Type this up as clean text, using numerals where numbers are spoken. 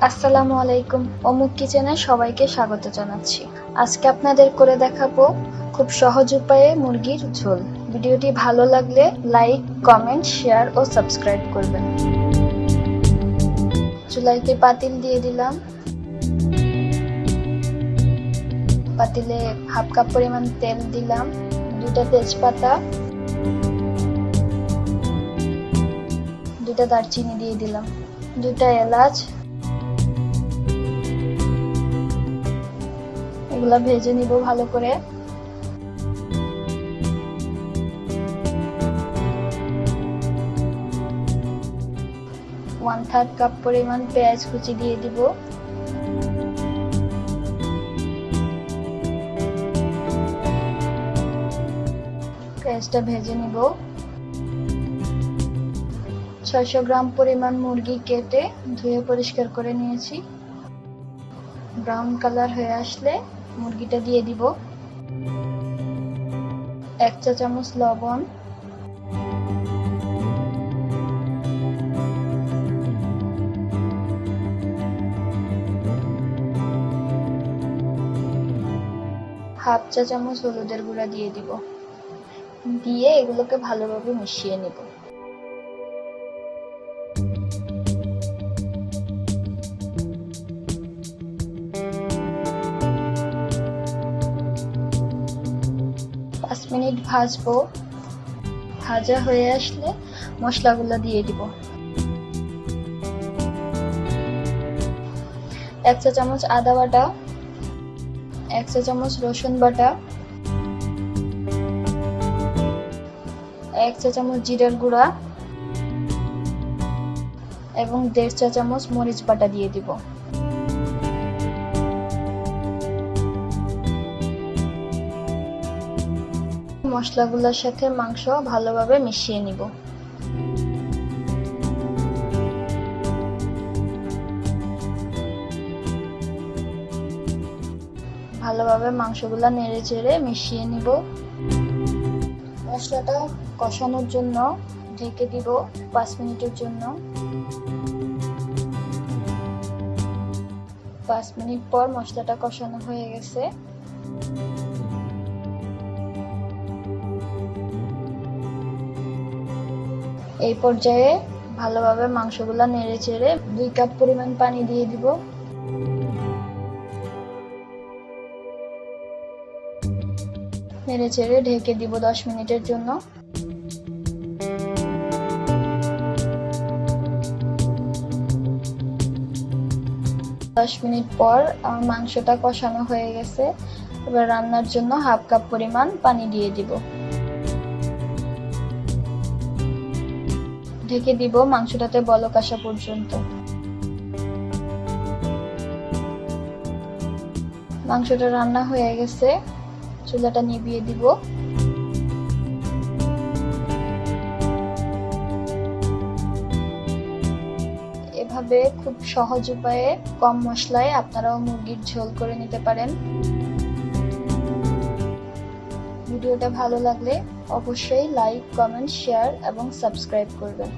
আসসালামু আলাইকুম। অমুক কিচেনে সবাইকে স্বাগত জানাচ্ছি। আজকে আপনাদের করে দেখাবো খুব সহজ উপায়ে মুরগির ঝোল। ভিডিওটি ভালো লাগলে লাইক, কমেন্ট, শেয়ার ও সাবস্ক্রাইব করবেন। চুলাইতে পাতিল দিয়ে দিলাম। পাতিলে হাফ কাপ পরিমাণ তেল দিলাম, 2টা তেজপাতা, 2টা দারচিনি দিয়ে দিলাম, 2টা এলাচ। এগুলা ভেজে নিব ভালো করে। ওয়ান থার্ড কাপ পরিমাণ পেঁয়াজ কুচি দিয়ে দিব। পেঁয়াজটা ভেজে নিব। 600 গ্রাম পরিমাণ মুরগি কেটে ধুয়ে পরিষ্কার করে নিয়েছি। ব্রাউন কালার হয়ে আসলে মুরগিটা দিয়ে দিব। 1 চা চামচ লবণ, হাফ চা চামচ হলুদের গুঁড়া দিয়ে দিব। দিয়ে এগুলোকে ভালোভাবে মিশিয়ে নিব। মিনিট ভাজবো। ভাজা হয়ে আসলে মশলাগুলো দিয়ে দিব। 1 চা চামচ আদা বাটা, 1 চা চামচ রসুন বাটা, 1 চা চামচ জিরার গুঁড়া এবং 1.5 চা চামচ মরিচ বাটা দিয়ে দিব। মশলাগুলোর সাথে মাংস ভালোভাবে মিশিয়ে নিব। ভালোভাবে মাংসগুলো নেড়ে চেড়ে মিশিয়ে নিব। মশলাটা কষানোর জন্য ঢেকে দিব 5 মিনিটের জন্য। 5 মিনিট পর মশলাটা কষানো হয়ে গেছে। এই পর্যায়ে ভালোভাবে মাংসগুলো নেড়ে চেড়ে 2 কাপ পরিমাণ পানি দিয়ে দিব। নেড়ে চেড়ে ঢেকে দিব 10 মিনিটের জন্য। 10 মিনিট পর আমার মাংসটা কষানো হয়ে গেছে। এবার রান্নার জন্য হাফ কাপ পরিমাণ পানি দিয়ে দিব। ঢেকে দিব মাংসটাতে বলক আসা পর্যন্ত। মাংসটা রান্না হয়ে গেছে, চুলাটা নিভিয়ে দিব। এভাবে খুব সহজ উপায়ে কম মশলায় আপনারাও মুরগির ঝোল করে নিতে পারেন। ভিডিওটা ভালো লাগলে অবশ্যই লাইক, কমেন্ট, শেয়ার এবং সাবস্ক্রাইব করবেন।